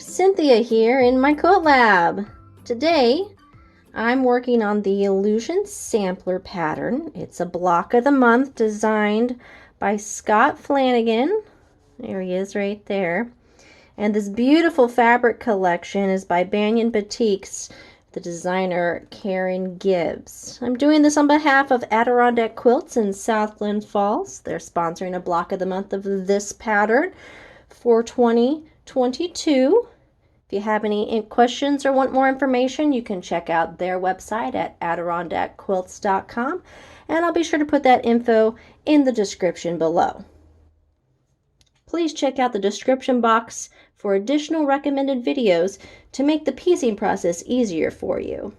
Cynthia here in my quilt lab. Today I'm working on the Illusion Sampler pattern. It's a block of the month designed by Scott Flanagan. There he is right there. And this beautiful fabric collection is by Banyan Batiks, the designer Karen Gibbs. I'm doing this on behalf of Adirondack Quilts in South Glens Falls. They're sponsoring a block of the month of this pattern for 2022. If you have any questions or want more information, you can check out their website at adirondackquilts.com, and I'll be sure to put that info in the description below. Please check out the description box for additional recommended videos to make the piecing process easier for you.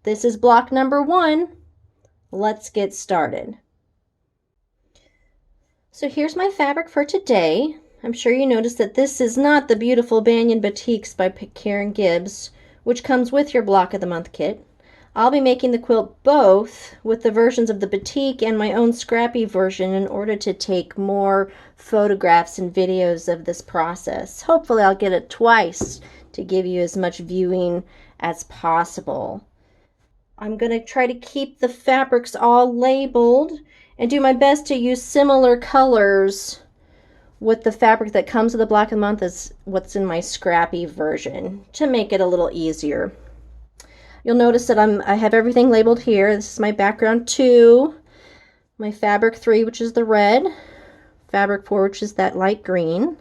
This is block number 1. Let's get started. So here's my fabric for today. I'm sure you noticed that this is not the beautiful Banyan Batiks by Karen Gibbs, which comes with your block of the month kit. I'll be making the quilt both with the versions of the Batik and my own Scrappy version in order to take more photographs and videos of this process. Hopefully I'll get it twice to give you as much viewing as possible. I'm going to try to keep the fabrics all labeled and do my best to use similar colors with the fabric that comes with the block of the month as what's in my Scrappy version to make it a little easier. You'll notice that I have everything labeled here. This is my background 2, my fabric 3, which is the red, fabric 4, which is that light green,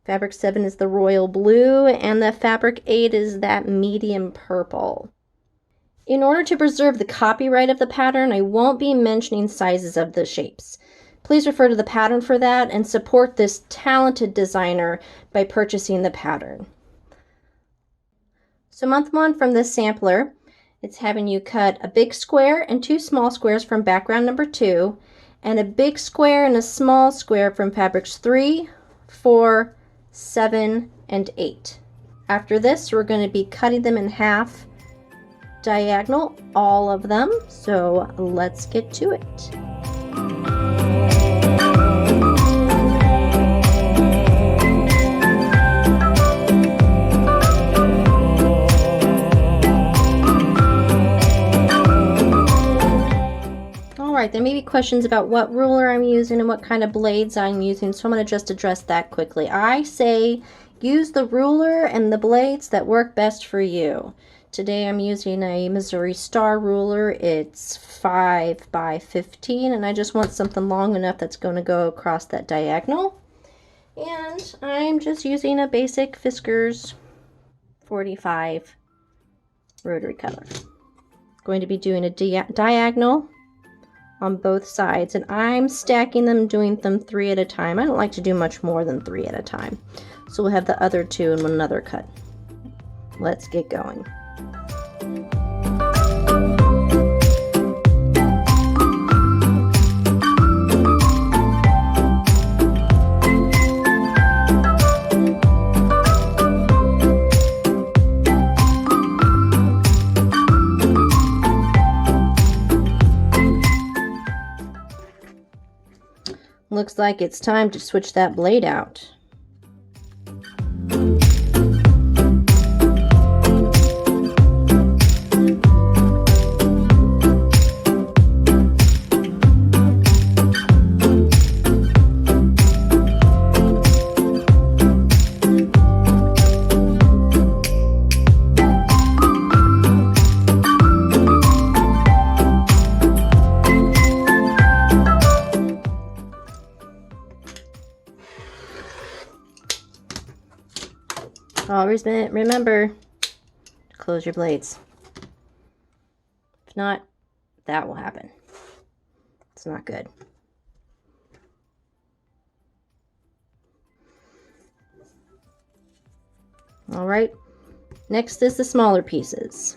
fabric 7 is the royal blue, and the fabric 8 is that medium purple. In order to preserve the copyright of the pattern, I won't be mentioning sizes of the shapes. Please refer to the pattern for that and support this talented designer by purchasing the pattern. So month 1 from this sampler, it's having you cut a big square and 2 small squares from background number 2, and a big square and a small square from fabrics 3, 4, 7, and 8. After this, we're going to be cutting them in half diagonal, all of them. So let's get to it. Alright, there may be questions about what ruler I'm using and what kind of blades I'm using, so I'm going to just address that quickly. I say use the ruler and the blades that work best for you. Today I'm using a Missouri Star ruler. It's 5 by 15, and I just want something long enough that's going to go across that diagonal. And I'm just using a basic Fiskars 45 rotary cutter. Going to be doing a diagonal on both sides, and I'm stacking them, doing them 3 at a time. I don't like to do much more than 3 at a time. So we'll have the other 2 in another cut. Let's get going. Looks like it's time to switch that blade out. Always remember to close your blades. If not, that will happen. It's not good. All right, next is the smaller pieces.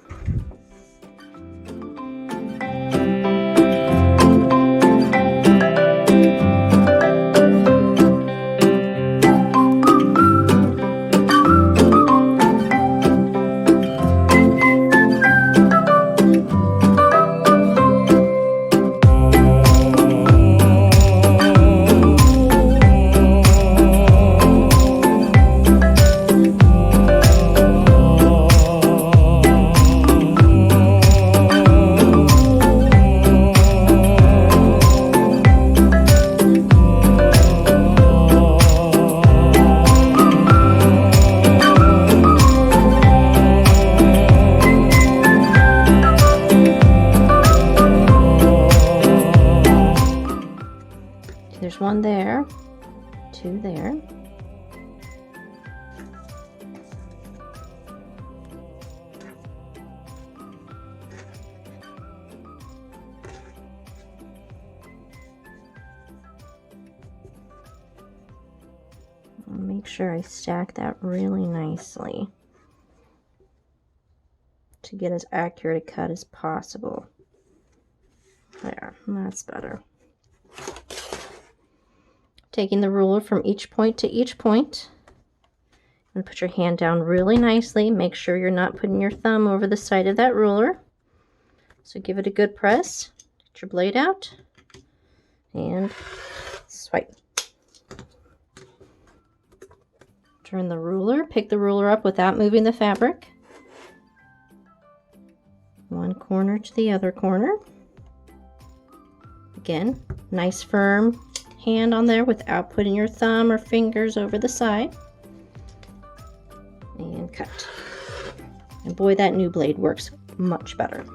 There's one there, two there. I'll make sure I stack that really nicely to get as accurate a cut as possible. There, that's better. Taking the ruler from each point to each point, and put your hand down really nicely. Make sure you're not putting your thumb over the side of that ruler. So give it a good press. Get your blade out and swipe. Turn the ruler, pick the ruler up without moving the fabric. One corner to the other corner. Again, nice firm hand on there without putting your thumb or fingers over the side. And cut. And boy, that new blade works much better.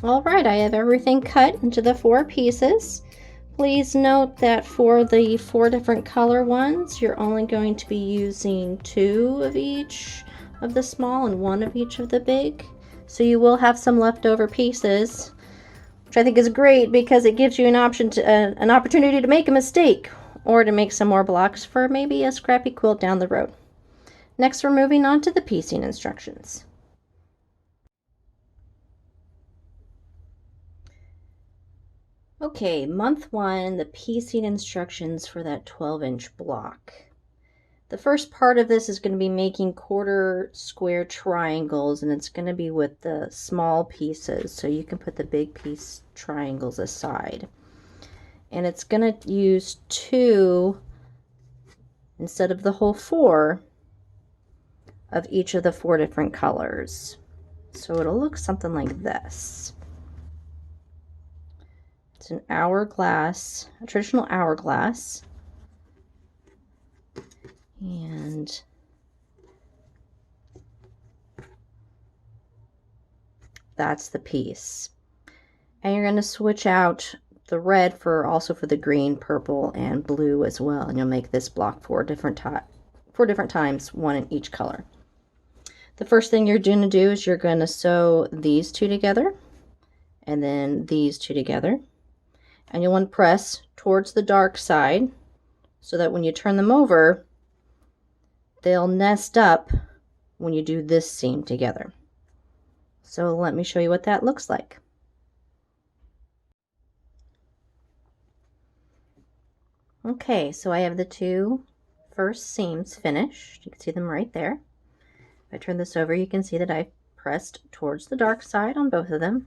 Alright, I have everything cut into the 4 pieces. Please note that for the 4 different color ones, you're only going to be using 2 of each of the small and 1 of each of the big. So you will have some leftover pieces, which I think is great because it gives you an opportunity to make a mistake or to make some more blocks for maybe a scrappy quilt down the road. Next, we're moving on to the piecing instructions. Okay, month 1, the piecing instructions for that 12-inch block. The first part of this is going to be making quarter square triangles, and it's going to be with the small pieces, so you can put the big piece triangles aside. And it's going to use 2 instead of the whole 4 of each of the 4 different colors. So it'll look something like this. It's an hourglass, a traditional hourglass, and that's the piece. And you're going to switch out the red also for the green, purple, and blue as well, and you'll make this block 4 different times, 1 in each color. The first thing you're going to do is you're going to sew these 2 together, and then these 2 together. And you'll want to press towards the dark side so that when you turn them over, they'll nest up when you do this seam together. So let me show you what that looks like. Okay, so I have the 2 first seams finished. You can see them right there. If I turn this over, you can see that I've pressed towards the dark side on both of them.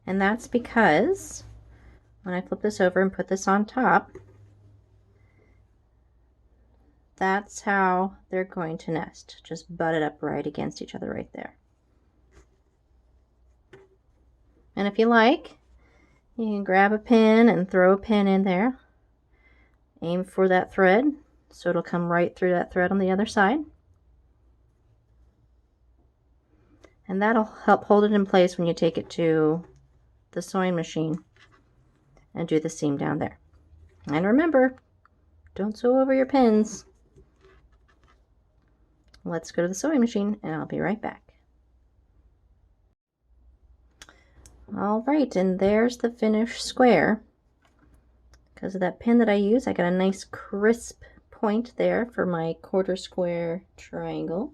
And that's because when I flip this over and put this on top, that's how they're going to nest, just butted up right against each other right there. And if you like, you can grab a pin and throw a pin in there. Aim for that thread so it'll come right through that thread on the other side. And that'll help hold it in place when you take it to the sewing machine and do the seam down there. And remember, don't sew over your pins. Let's go to the sewing machine and I'll be right back. All right, and there's the finished square. Because of that pin that I use, I got a nice crisp point there for my quarter square triangle.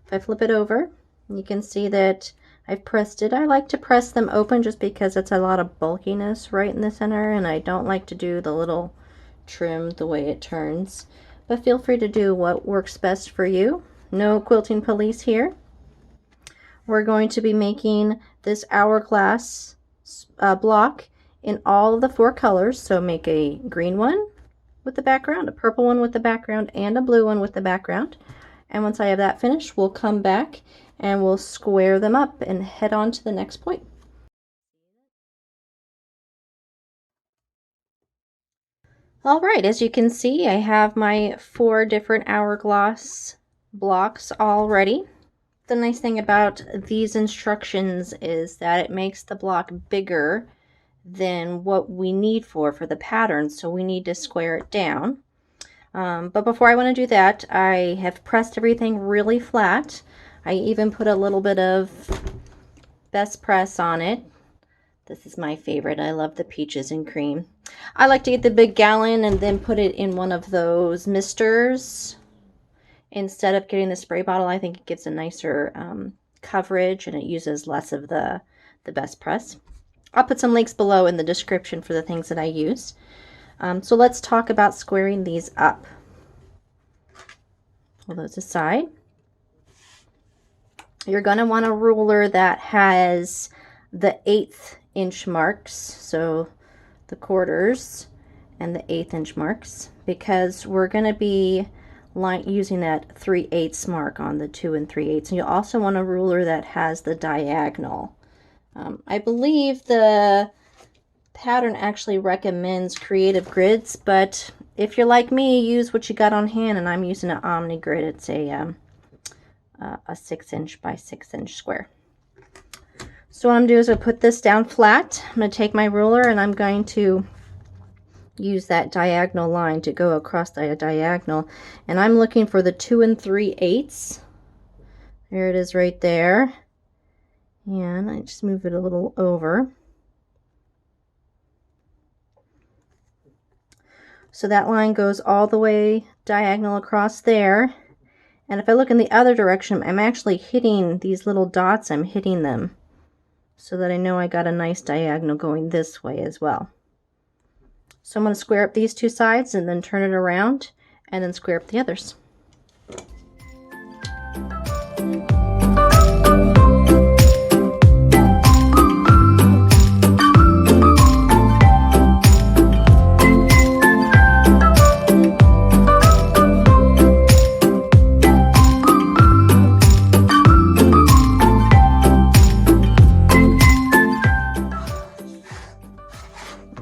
If I flip it over, you can see that I've pressed it. I like to press them open just because it's a lot of bulkiness right in the center, and I don't like to do the little trim the way it turns. But feel free to do what works best for you. No quilting police here. We're going to be making this hourglass block in all of the 4 colors. So make a green one with the background, a purple one with the background, and a blue one with the background. And once I have that finished, we'll come back and we'll square them up and head on to the next point. All right, as you can see, I have my 4 different hourglass blocks all ready. The nice thing about these instructions is that it makes the block bigger than what we need for the pattern, so we need to square it down. But before I want to do that, I have pressed everything really flat. I even put a little bit of Best Press on it. This is my favorite. I love the peaches and cream. I like to get the big gallon and then put it in one of those misters instead of getting the spray bottle. I think it gives a nicer coverage and it uses less of the Best Press. I'll put some links below in the description for the things that I use. So let's talk about squaring these up. Pull those aside. You're going to want a ruler that has the 1/8 inch marks, so the quarters and the 1/8 inch marks, because we're going to be using that 3/8 mark on the 2 3/8. And you'll also want a ruler that has the diagonal. I believe the pattern actually recommends creative grids, but if you're like me, use what you got on hand, and I'm using an Omnigrid. It's a 6 inch by 6 inch square. So what I'm doing is I put this down flat. I'm going to take my ruler and I'm going to use that diagonal line to go across the diagonal, and I'm looking for the 2 3/8. There it is right there, and I just move it a little over. So that line goes all the way diagonal across there. And if I look in the other direction, I'm actually hitting these little dots. I'm hitting them so that I know I got a nice diagonal going this way as well. So I'm going to square up these 2 sides and then turn it around and then square up the others.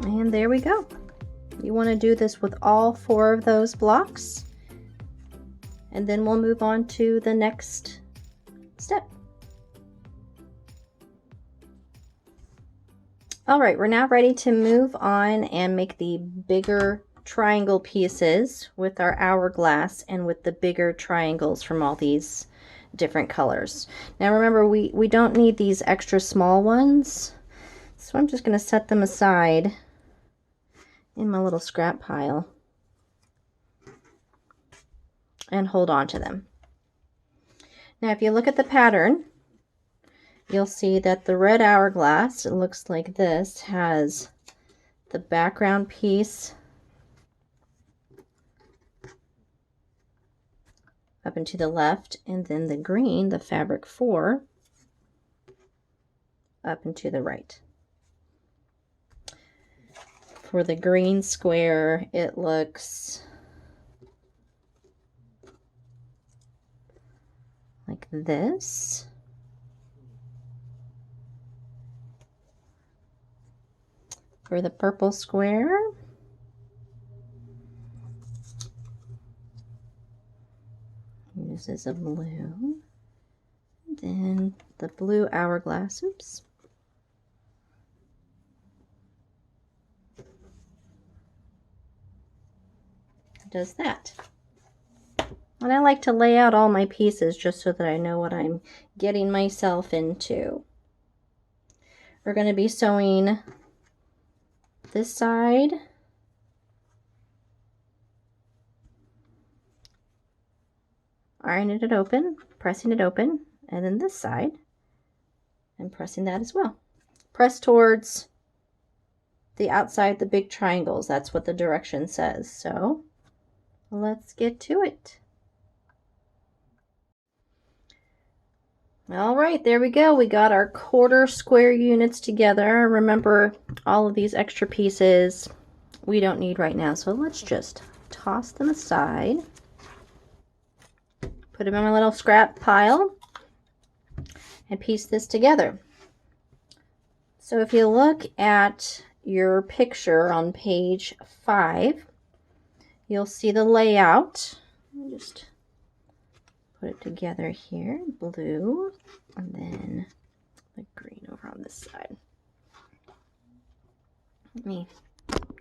And there we go. You want to do this with all 4 of those blocks, and then we'll move on to the next step. All right, we're now ready to move on and make the bigger triangle pieces with our hourglass and with the bigger triangles from all these different colors. Now remember, we don't need these extra small ones, so I'm just going to set them aside in my little scrap pile and hold on to them. Now if you look at the pattern, you'll see that the red hourglass, it looks like this, has the background piece up and to the left, and then the green, the fabric 4, up and to the right. For the green square, it looks like this. For the purple square, this is a blue. And then the blue hourglass, oops. Does that. And I like to lay out all my pieces just so that I know what I'm getting myself into. We're going to be sewing this side, ironing it open, pressing it open, and then this side, and pressing that as well. Press towards the outside, the big triangles. That's what the direction says. So let's get to it. All right, there we go. We got our quarter square units together. Remember, all of these extra pieces we don't need right now, so let's just toss them aside. Put them in my little scrap pile and piece this together. So if you look at your picture on page 5, you'll see the layout. Let me just put it together here, blue, and then the green over on this side. Let me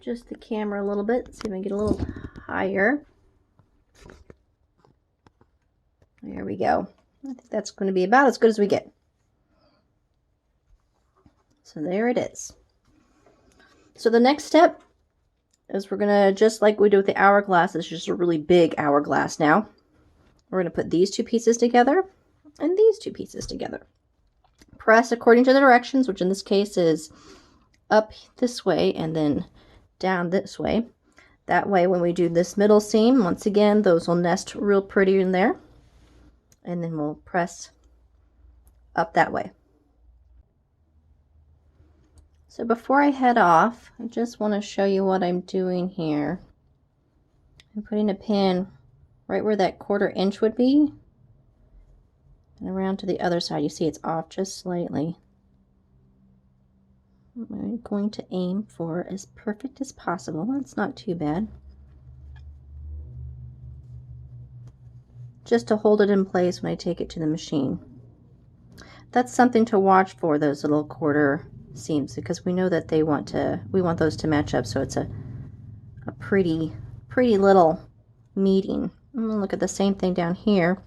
adjust the camera a little bit, see if I can get a little higher. There we go. I think that's going to be about as good as we get. So there it is. So the next step is we're going to, just like we do with the hourglass, it's just a really big hourglass now. We're going to put these two pieces together and these two pieces together. Press according to the directions, which in this case is up this way and then down this way. That way when we do this middle seam, once again, those will nest real pretty in there. And then we'll press up that way. So before I head off, I just want to show you what I'm doing here. I'm putting a pin right where that 1/4 inch would be, and around to the other side. You see it's off just slightly. I'm going to aim for as perfect as possible. That's not too bad. Just to hold it in place when I take it to the machine. That's something to watch for, those little 1/4 seams, because we know that we want those to match up, so it's a pretty little meeting. I'm going to look at the same thing down here.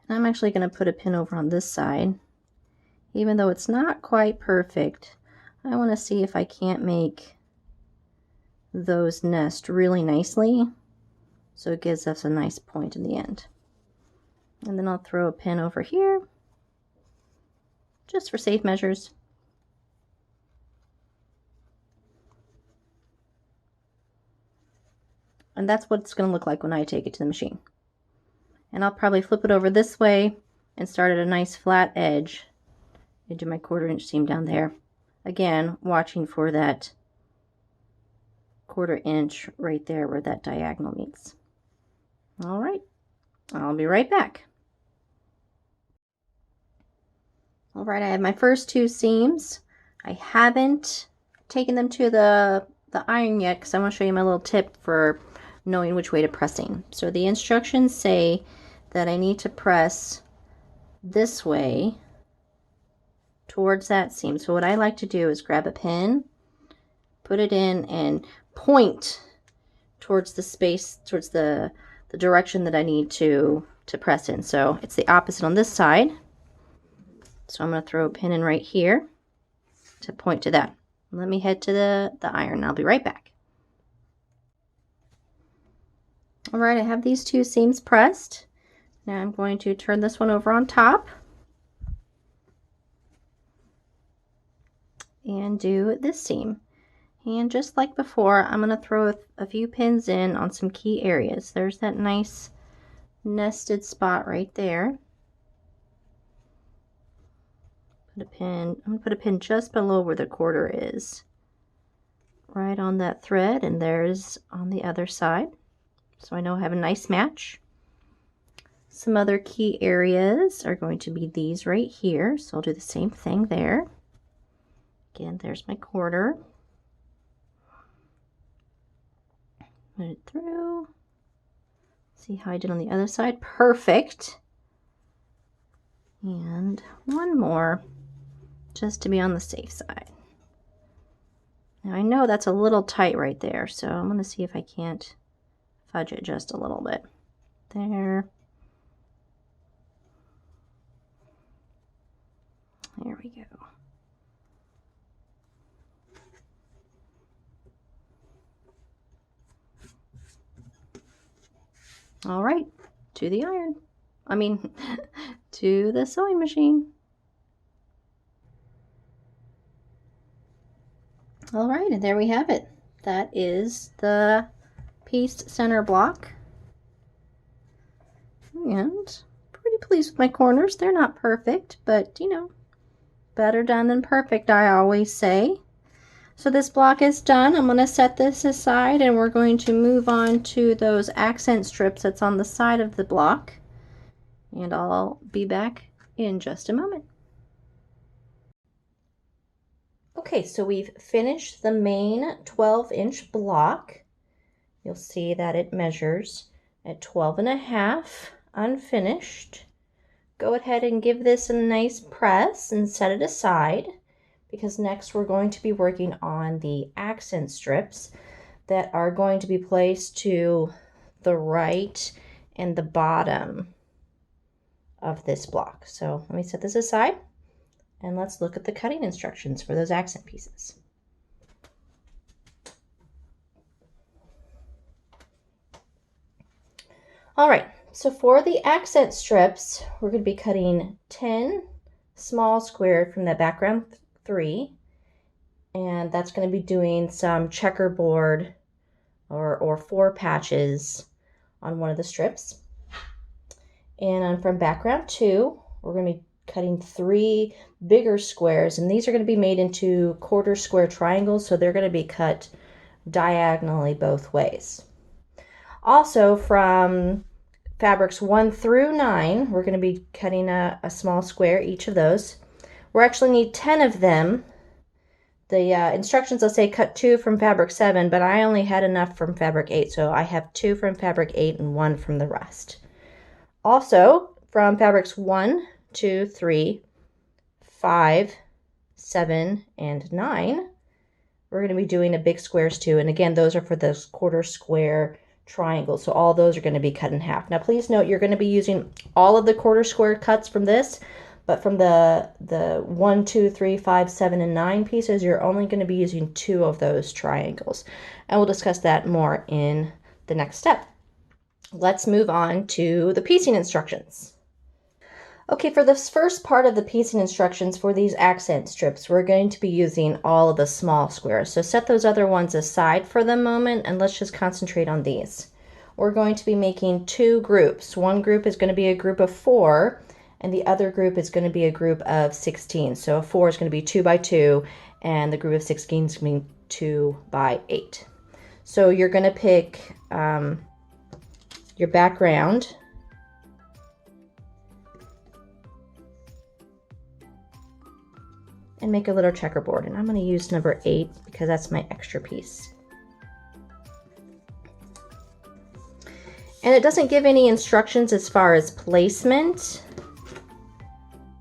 And I'm actually going to put a pin over on this side. Even though it's not quite perfect, I want to see if I can't make those nest really nicely, so it gives us a nice point in the end. And then I'll throw a pin over here, just for safe measures. And that's what it's going to look like when I take it to the machine. And I'll probably flip it over this way and start at a nice flat edge and do my 1/4 inch seam down there. Again, watching for that 1/4 inch right there where that diagonal meets. All right, I'll be right back. All right, I have my first 2 seams. I haven't taken them to the iron yet because I want to show you my little tip for knowing which way to pressing. So the instructions say that I need to press this way towards that seam. So what I like to do is grab a pin, put it in, and point towards the space, towards the direction that I need to press in. So it's the opposite on this side. So I'm going to throw a pin in right here to point to that. Let me head to the iron. I'll be right back. All right, I have these 2 seams pressed. Now I'm going to turn this one over on top and do this seam. And just like before, I'm going to throw a few pins in on some key areas. There's that nice nested spot right there. I'm going to put a pin just below where the 1/4 is, right on that thread, and there's on the other side. So I know I have a nice match. Some other key areas are going to be these right here, so I'll do the same thing there. Again, there's my 1/4. Put it through. See how I did on the other side? Perfect. And one more, just to be on the safe side. Now I know that's a little tight right there, so I'm going to see if I can't fudge it just a little bit. There. There we go. All right, to the iron. I mean, to the sewing machine. All right, and there we have it. That is the pieced center block. And pretty pleased with my corners. They're not perfect, but you know, better done than perfect, I always say. So this block is done. I'm going to set this aside and we're going to move on to those accent strips that's on the side of the block. And I'll be back in just a moment. Okay, so we've finished the main 12-inch block. You'll see that it measures at 12.5, unfinished. Go ahead and give this a nice press and set it aside, because next we're going to be working on the accent strips that are going to be placed to the right and the bottom of this block. So let me set this aside and let's look at the cutting instructions for those accent pieces. All right, so for the accent strips, we're going to be cutting 10 small squares from the background 3, and that's going to be doing some checkerboard or 4 patches on one of the strips. And from background 2, we're going to be cutting 3 bigger squares, and these are going to be made into quarter square triangles, so they're going to be cut diagonally both ways. Also, from fabrics 1 through 9, we're going to be cutting a small square, each of those. We actually need 10 of them. The instructions will say cut 2 from fabric 7, but I only had enough from fabric 8, so I have 2 from fabric 8 and 1 from the rest. Also, from fabrics 1, 2, 3, 5, 7, and 9, we're going to be doing a big squares too, and again, those are for those quarter square triangles, so all those are going to be cut in half. Now please note, you're going to be using all of the quarter square cuts from this, but from the 1, 2, 3, 5, 7, and 9 pieces, you're only going to be using 2 of those triangles, and we'll discuss that more in the next step. Let's move on to the piecing instructions. Okay, for this first part of the piecing instructions for these accent strips, we're going to be using all of the small squares. So set those other ones aside for the moment and let's just concentrate on these. We're going to be making 2 groups. One group is going to be a group of 4 and the other group is going to be a group of 16. So a 4 is going to be 2 by 2 and the group of 16 is going to be 2 by 8. So you're going to pick your background, and make a little checkerboard, and I'm going to use number 8 because that's my extra piece. And it doesn't give any instructions as far as placement,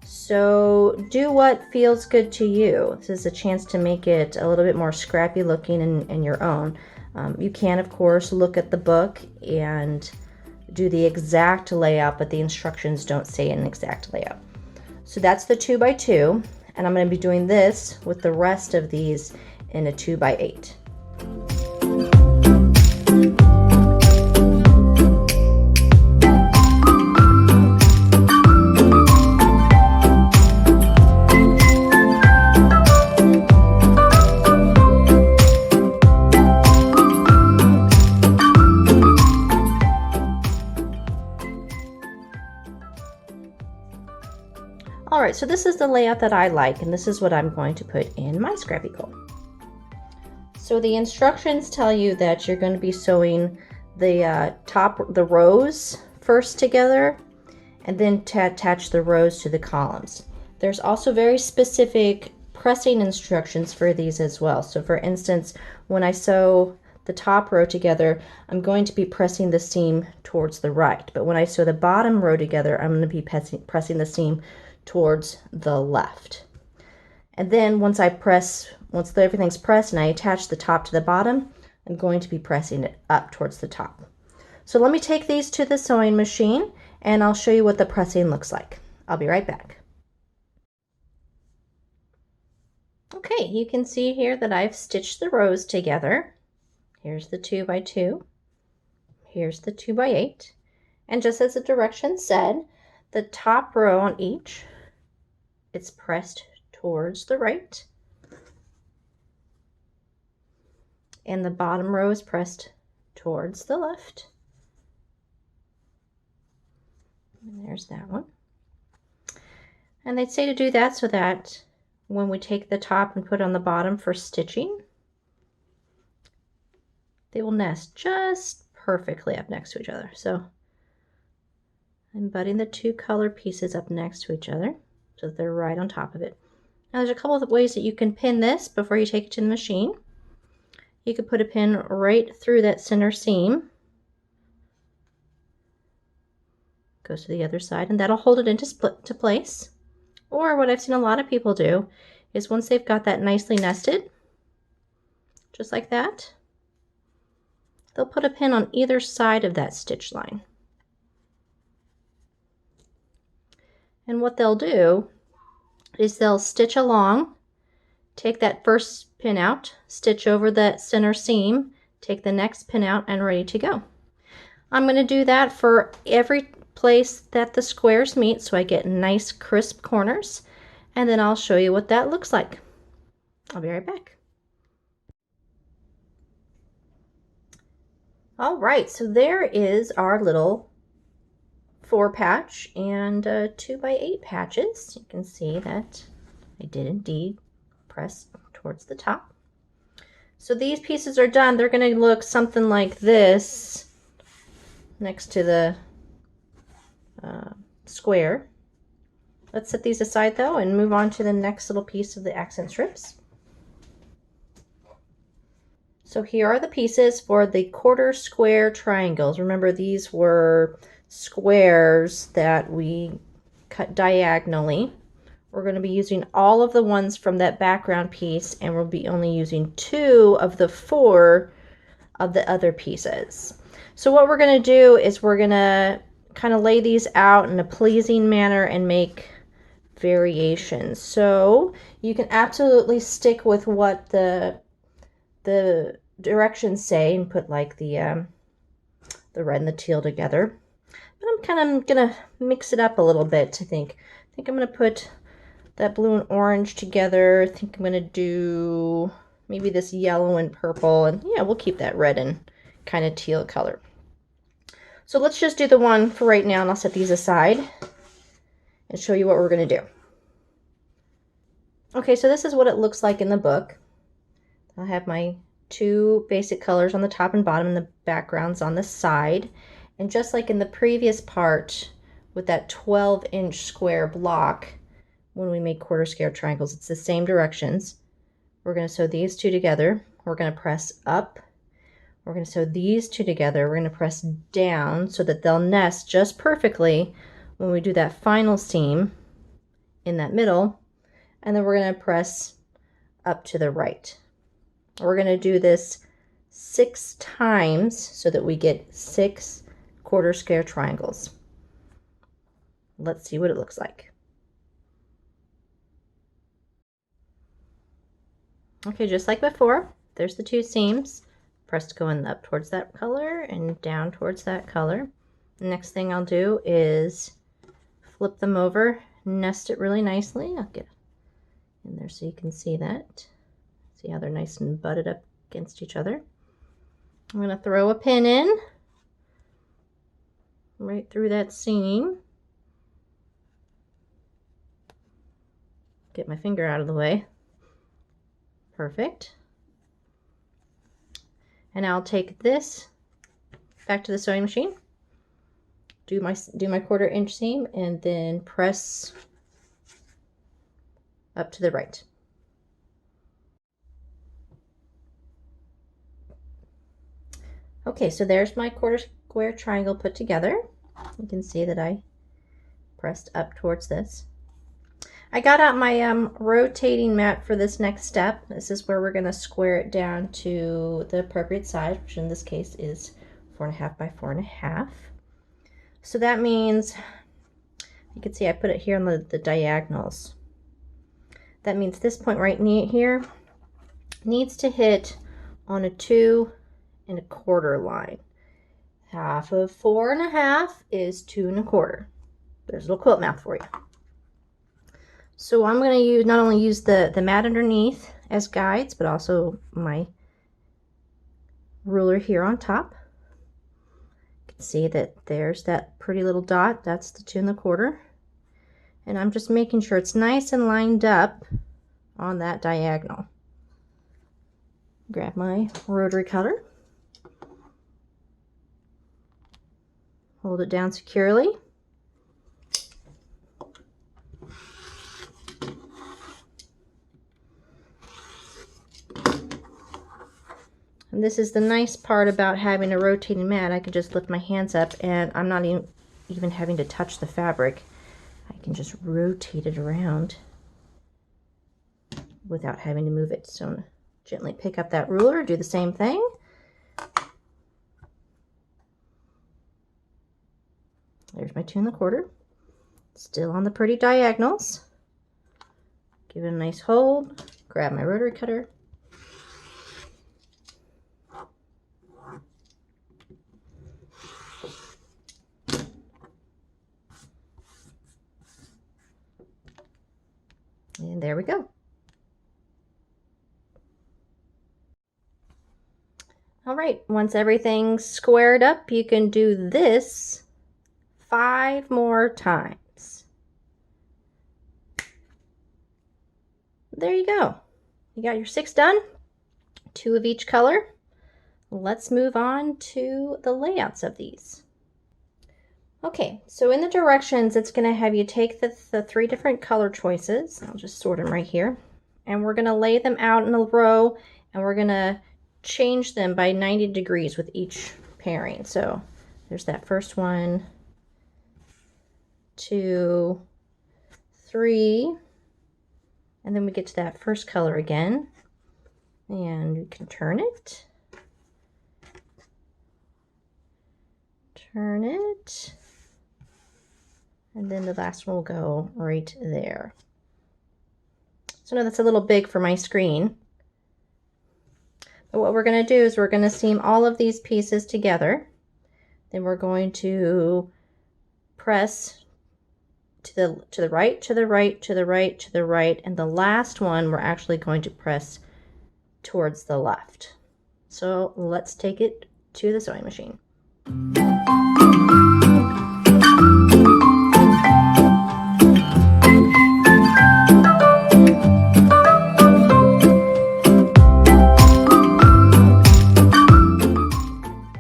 so do what feels good to you. This is a chance to make it a little bit more scrappy looking in your own. You can of course look at the book and do the exact layout, but the instructions don't say an exact layout. So that's the 2 by 2. And I'm going to be doing this with the rest of these in a 2 by 8. Alright, so this is the layout that I like, and this is what I'm going to put in my Scrappy quilt. So the instructions tell you that you're going to be sewing the rows first together, and then to attach the rows to the columns. There's also very specific pressing instructions for these as well. So for instance, when I sew the top row together, I'm going to be pressing the seam towards the right, but when I sew the bottom row together, I'm going to be pressing the seam towards the left. And then once everything's pressed and I attach the top to the bottom, I'm going to be pressing it up towards the top. So let me take these to the sewing machine and I'll show you what the pressing looks like. I'll be right back. Okay, you can see here that I've stitched the rows together. Here's the 2 by 2. Here's the 2 by 8. And just as the directions said, the top row on each, it's pressed towards the right, and the bottom row is pressed towards the left. And there's that one. And they'd say to do that so that when we take the top and put on the bottom for stitching, they will nest just perfectly up next to each other. So I'm butting the two color pieces up next to each other so that they're right on top of it. Now there's a couple of ways that you can pin this before you take it to the machine. You could put a pin right through that center seam. Goes to the other side, and that'll hold it into place. Or what I've seen a lot of people do is once they've got that nicely nested, just like that, they'll put a pin on either side of that stitch line. And what they'll do is they'll stitch along, take that first pin out, stitch over that center seam, take the next pin out, and ready to go. I'm going to do that for every place that the squares meet so I get nice crisp corners, and then I'll show you what that looks like. I'll be right back. All right, so there is our little 4 patch and 2x8 patches. You can see that I did indeed press towards the top. So these pieces are done. They're going to look something like this next to the square. Let's set these aside though and move on to the next little piece of the accent strips. So here are the pieces for the quarter square triangles. Remember, these were squares that we cut diagonally. We're going to be using all of the ones from that background piece, and we'll be only using 2 of the 4 of the other pieces. So what we're going to do is we're going to kind of lay these out in a pleasing manner and make variations. So you can absolutely stick with what the directions say and put like the red and the teal together. But I'm kind of gonna mix it up a little bit. I think I'm gonna put that blue and orange together. I think I'm gonna do maybe this yellow and purple, and yeah, we'll keep that red and kind of teal color. So let's just do the one for right now, and I'll set these aside and show you what we're going to do. Okay, so this is what it looks like in the book. I'll have my 2 basic colors on the top and bottom, and the backgrounds on the side. And just like in the previous part with that 12-inch square block, when we made quarter square triangles, it's the same directions. We're going to sew these 2 together. We're going to press up. We're going to sew these 2 together. We're going to press down so that they'll nest just perfectly when we do that final seam in that middle. And then we're going to press up to the right. We're going to do this 6 times so that we get 6 quarter square triangles. Let's see what it looks like. Okay, just like before, there's the 2 seams. Press going up towards that color and down towards that color. The next thing I'll do is flip them over, nest it really nicely. I'll get in there so you can see that. See how they're nice and butted up against each other. I'm going to throw a pin in right through that seam. Get my finger out of the way. Perfect. And I'll take this back to the sewing machine, do my 1/4 inch seam, and then press up to the right. Okay, so there's my quarter square triangle put together. You can see that I pressed up towards this. I got out my rotating mat for this next step. This is where we're going to square it down to the appropriate size, which in this case is 4.5 by 4.5. So that means, you can see I put it here on the diagonals. That means this point right here needs to hit on a 2 1/4 line. Half of 4.5 is 2 1/4. There's a little quilt math for you. So I'm going to not only use the mat underneath as guides, but also my ruler here on top. You can see that there's that pretty little dot. That's the 2 1/4. And I'm just making sure it's nice and lined up on that diagonal. Grab my rotary cutter, hold it down securely. And this is the nice part about having a rotating mat. I can just lift my hands up and I'm not even having to touch the fabric. I can just rotate it around without having to move it. So gently pick up that ruler, do the same thing. There's my 2 1/4. Still on the pretty diagonals. Give it a nice hold, grab my rotary cutter. And there we go. All right, once everything's squared up, you can do this 5 more times. There you go. You got your 6 done, 2 of each color. Let's move on to the layouts of these. Okay, so in the directions, it's going to have you take the 3 different color choices. I'll just sort them right here. And we're going to lay them out in a row, and we're going to change them by 90 degrees with each pairing. So there's that first 1, 2, 3, and then we get to that first color again, and you can turn it, and then the last one will go right there. So now that's a little big for my screen. But what we're going to do is we're going to seam all of these pieces together. Then we're going to press to the right, to the right, to the right, to the right, and the last one we're actually going to press towards the left. So let's take it to the sewing machine.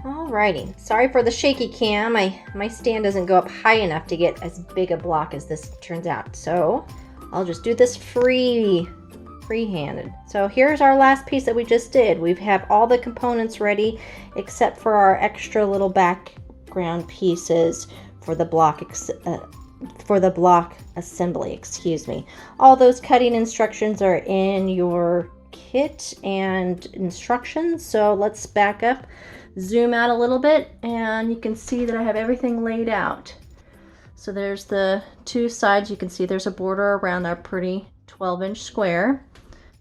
Alrighty, sorry for the shaky cam. My stand doesn't go up high enough to get as big a block as this turns out. So I'll just do this freehanded. So here's our last piece that we just did. We have all the components ready except for our extra little background pieces for the block assembly, excuse me. All those cutting instructions are in your kit and instructions. So let's back up, zoom out a little bit, and you can see that I have everything laid out. So there's the 2 sides. You can see there's a border around our pretty 12-inch square.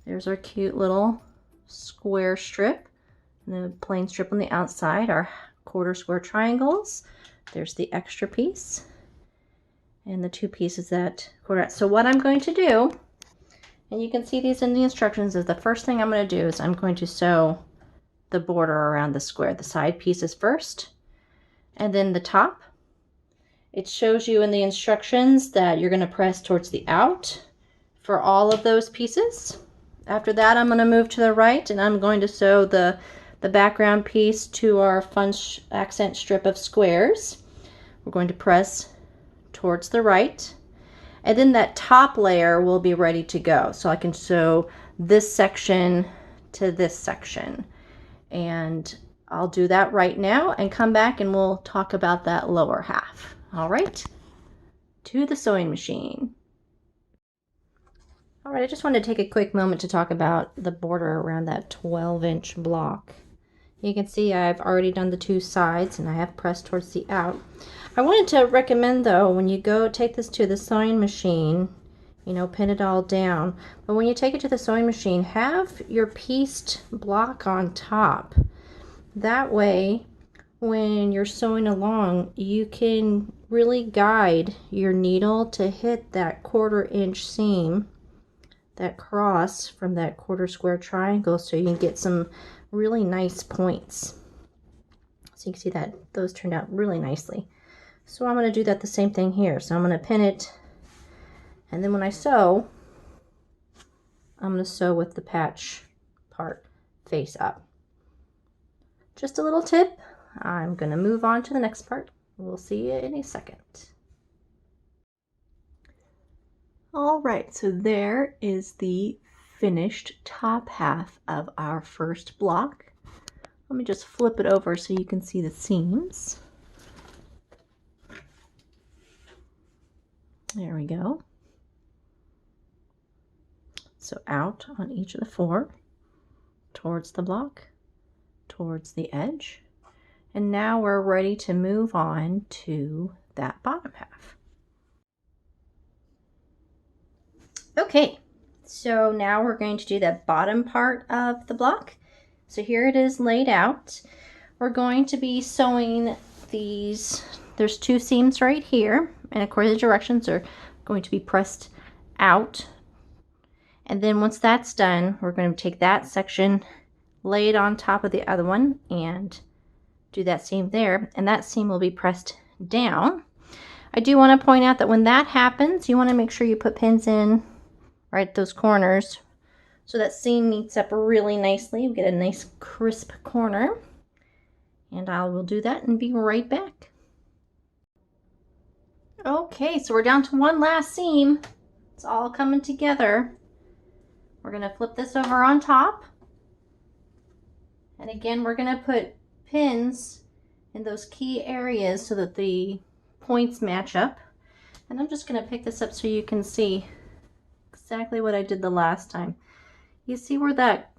There's our cute little square strip, and the plain strip on the outside, our 1/4 square triangles. There's the extra piece, and the 2 pieces that quarter. So what I'm going to do, and you can see these in the instructions, is the first thing I'm going to do is I'm going to sew the border around the square, the side pieces first, and then the top. It shows you in the instructions that you're going to press towards the out for all of those pieces. After that, I'm going to move to the right, and I'm going to sew the background piece to our fun accent strip of squares. We're going to press towards the right, and then that top layer will be ready to go. So I can sew this section to this section. And I'll do that right now and come back and we'll talk about that lower half. All right, to the sewing machine. All right, I just wanted to take a quick moment to talk about the border around that 12-inch block. You can see I've already done the 2 sides and I have pressed towards the out. I wanted to recommend though, when you go take this to the sewing machine, you know, pin it all down. But when you take it to the sewing machine, have your pieced block on top. That way, when you're sewing along, you can really guide your needle to hit that 1/4 inch seam, that cross from that 1/4 square triangle, so you can get some really nice points. So you can see that those turned out really nicely. So I'm going to do that the same thing here. So I'm going to pin it And then when I sew, I'm going to sew with the patch part face up. Just a little tip. I'm going to move on to the next part. We'll see you in a second. All right, so there is the finished top half of our first block. Let me just flip it over so you can see the seams. There we go. So out on each of the four, towards the block, towards the edge. And now we're ready to move on to that bottom half. Okay, so now we're going to do that bottom part of the block. So here it is laid out. We're going to be sewing these. There's two seams right here, and of course the directions are going to be pressed out. And then once that's done, we're going to take that section, lay it on top of the other one, and do that seam there, and that seam will be pressed down. I do want to point out that when that happens, you want to make sure you put pins in right at those corners so that seam meets up really nicely. We get a nice crisp corner, and I will do that and be right back. Okay, so we're down to one last seam. It's all coming together. We're going to flip this over on top, and again we're going to put pins in those key areas so that the points match up. And I'm just going to pick this up so you can see exactly what I did the last time. You see where that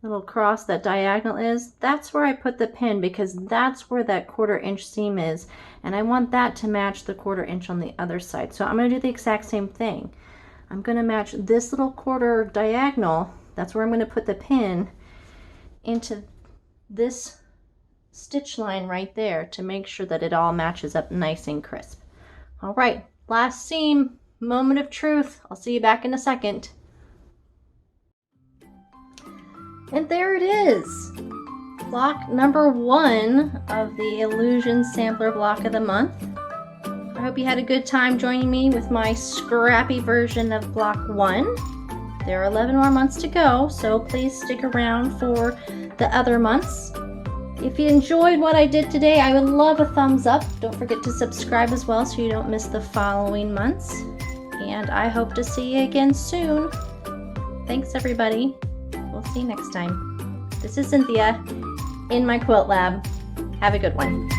little cross, that diagonal is? That's where I put the pin, because that's where that 1/4 inch seam is, and I want that to match the 1/4 inch on the other side. So I'm going to do the exact same thing. I'm going to match this little 1/4 diagonal. That's where I'm going to put the pin into this stitch line right there to make sure that it all matches up nice and crisp. All right, last seam, moment of truth. I'll see you back in a second. And there it is, block number 1 of the Illusion Sampler Block of the Month. I hope you had a good time joining me with my scrappy version of block 1. There are 11 more months to go, so please stick around for the other months. If you enjoyed what I did today, I would love a thumbs up. Don't forget to subscribe as well so you don't miss the following months. And I hope to see you again soon. Thanks, everybody. We'll see you next time. This is Cynthia in my quilt lab. Have a good one.